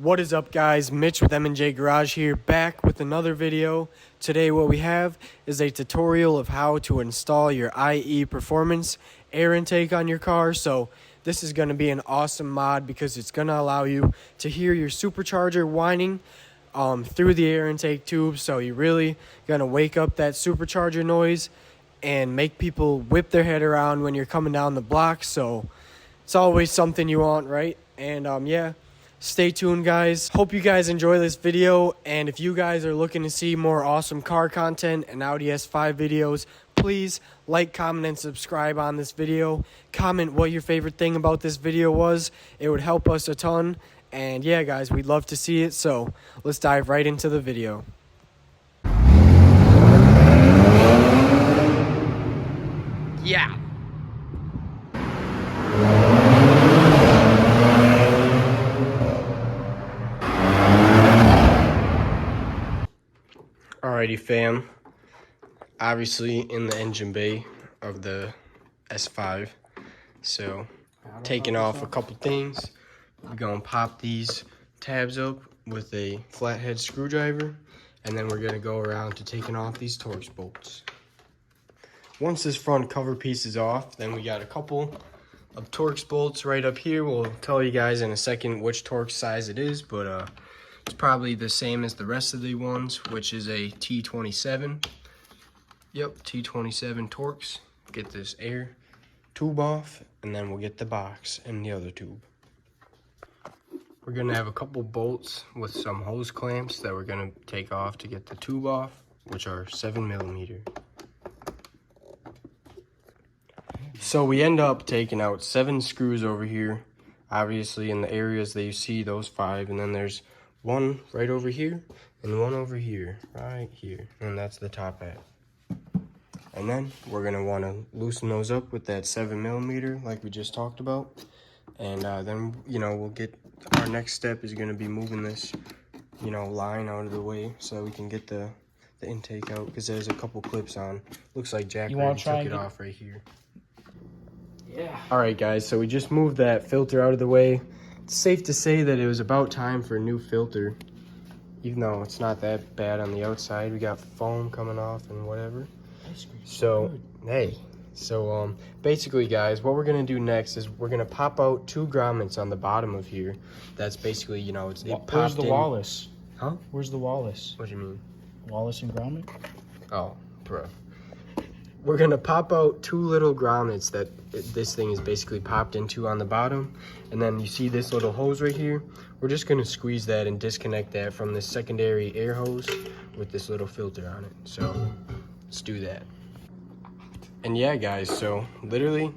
What is up, guys? Mitch with M&J Garage here, back with another video. Today what we have is a tutorial of how to install your IE Performance air intake on your car. So this is going to be an awesome mod because it's going to allow you to hear your supercharger whining through the air intake tube. So you're really going to wake up that supercharger noise and make people whip their head around when you're coming down the block. So it's always something you want, right? And yeah. Stay tuned, guys. Hope you guys enjoy this video, and if you guys are looking to see more awesome car content and Audi S5 videos, please like, comment, and subscribe on this video. Comment what your favorite thing about this video was. It would help us a ton, and yeah, guys, we'd love to see it, so let's dive right into the video. Yeah. Alrighty, fam. Obviously in the engine bay of the S5. So taking off a couple things. We're gonna pop these tabs up with a flathead screwdriver, and then we're gonna go around to taking off these Torx bolts. Once this front cover piece is off, then we got a couple of Torx bolts right up here. We'll tell you guys in a second which Torx size it is, but it's probably the same as the rest of the ones, which is a T27. Yep, T27 Torx. Get this air tube off, and then we'll get the box and the other tube. We're gonna have a couple bolts with some hose clamps that we're gonna take off to get the tube off, which are 7mm. So we end up taking out 7 screws over here, obviously in the areas that you see, those 5, and then there's one right over here and one over here, right here, and that's the top hat. And then we're gonna want to loosen those up with that 7mm like we just talked about, and then we'll get our next step is gonna be moving this line out of the way so that we can get the intake out, because there's a couple clips on. Looks like Jack took it off right here. Yeah. All right, guys, so we just moved that filter out of the way. It's safe to say that it was about time for a new filter, even though it's not that bad on the outside. We got foam coming off and whatever. So hey, so basically, guys, what we're gonna do next is we're gonna pop out 2 grommets on the bottom of here. That's basically, it popped in. Where's the Wallace? Huh? Where's the Wallace? What do you mean? Wallace and grommet? Oh, bro. We're gonna pop out 2 little grommets that this thing is basically popped into on the bottom, and then you see this little hose right here. We're just gonna squeeze that and disconnect that from the secondary air hose with this little filter on it. So let's do that. And yeah, guys, so literally,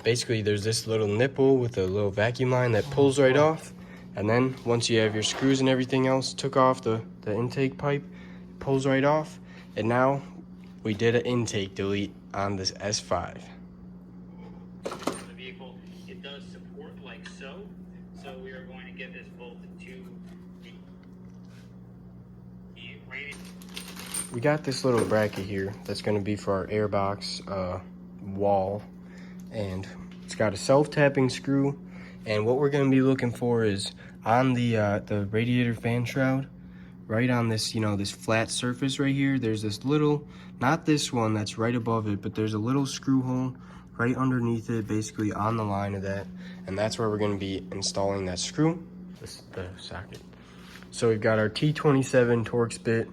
basically there's this little nipple with a little vacuum line that pulls right off, and then once you have your screws and everything else took off the intake pipe, it pulls right off, and now we did an intake delete on this S5. The vehicle, it does support like so. So we are going to get this bolted to the rated. We got this little bracket here that's going to be for our airbox wall, and it's got a self-tapping screw. And what we're going to be looking for is on the radiator fan shroud, right on this, this flat surface right here, there's this little, not this one that's right above it, but there's a little screw hole right underneath it, basically on the line of that, and that's where we're going to be installing that screw, the socket. So we've got our T27 Torx bit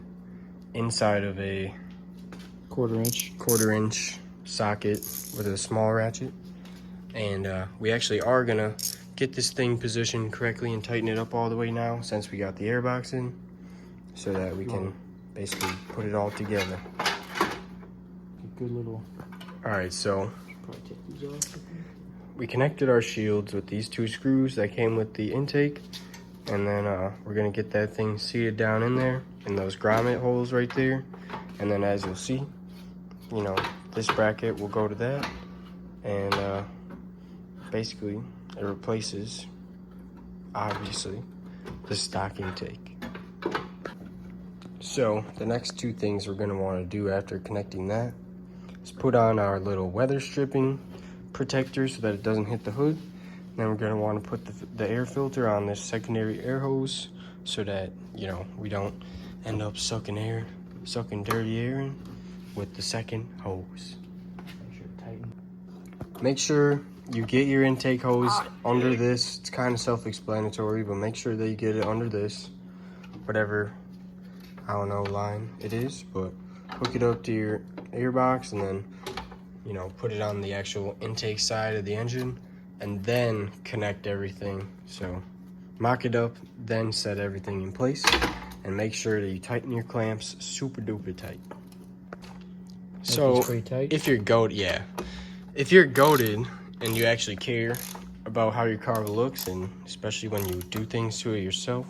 inside of a quarter inch socket with a small ratchet, and we actually are going to get this thing positioned correctly and tighten it up all the way now, since we got the airbox in, so that we can basically put it all together. Good little. All right, so we connected our shields with these 2 screws that came with the intake, and then we're gonna get that thing seated down in there in those grommet holes right there, and then as you'll see, this bracket will go to that, and basically it replaces, obviously, the stock intake. So the next 2 things we're going to want to do after connecting that is put on our little weather stripping protector so that it doesn't hit the hood, Then we're gonna want to put the air filter on this secondary air hose so that, you know, we don't end up sucking dirty air in with the second hose. Make sure to tighten. Make sure you get your intake hose under this. It's kind of self-explanatory, but make sure that you get it under this, whatever, I don't know, line it is, but hook it up to your air box and then, you know, put it on the actual intake side of the engine and then connect everything. So mock it up, then set everything in place and make sure that you tighten your clamps super duper tight. So pretty tight. if you're goated, if you're goated and you actually care about how your car looks, and especially when you do things to it yourself,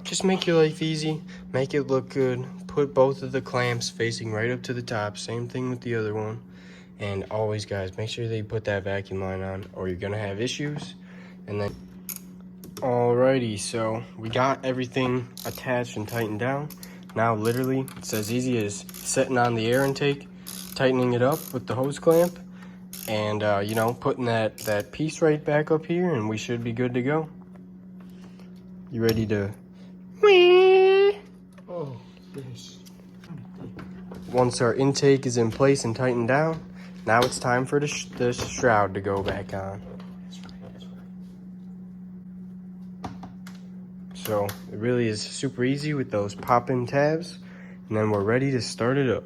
just make your life easy, make it look good. Put both of the clamps facing right up to the top, same thing with the other one. And always, guys, make sure that you put that vacuum line on or you're gonna have issues. And then, alrighty, so we got everything attached and tightened down. Now literally it's as easy as setting on the air intake, tightening it up with the hose clamp, and you know, putting that piece right back up here, and we should be good to go. You ready to Oh, this. once our intake is in place and tightened down, now it's time for the shroud to go back on. So it really is super easy with those pop-in tabs, and then we're ready to start it up.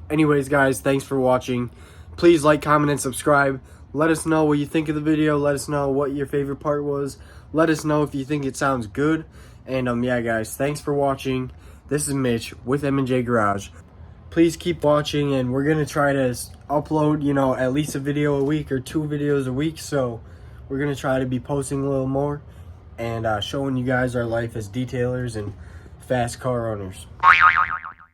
Anyways, guys, thanks for watching. Please like, comment, and subscribe. Let us know what you think of the video. Let us know what your favorite part was. Let us know if you think it sounds good. And yeah, guys, thanks for watching. This is Mitch with M&J Garage. Please keep watching, and we're gonna try to upload, you know, at least a video a week or 2 videos a week. So we're gonna try to be posting a little more and showing you guys our life as detailers and fast car owners.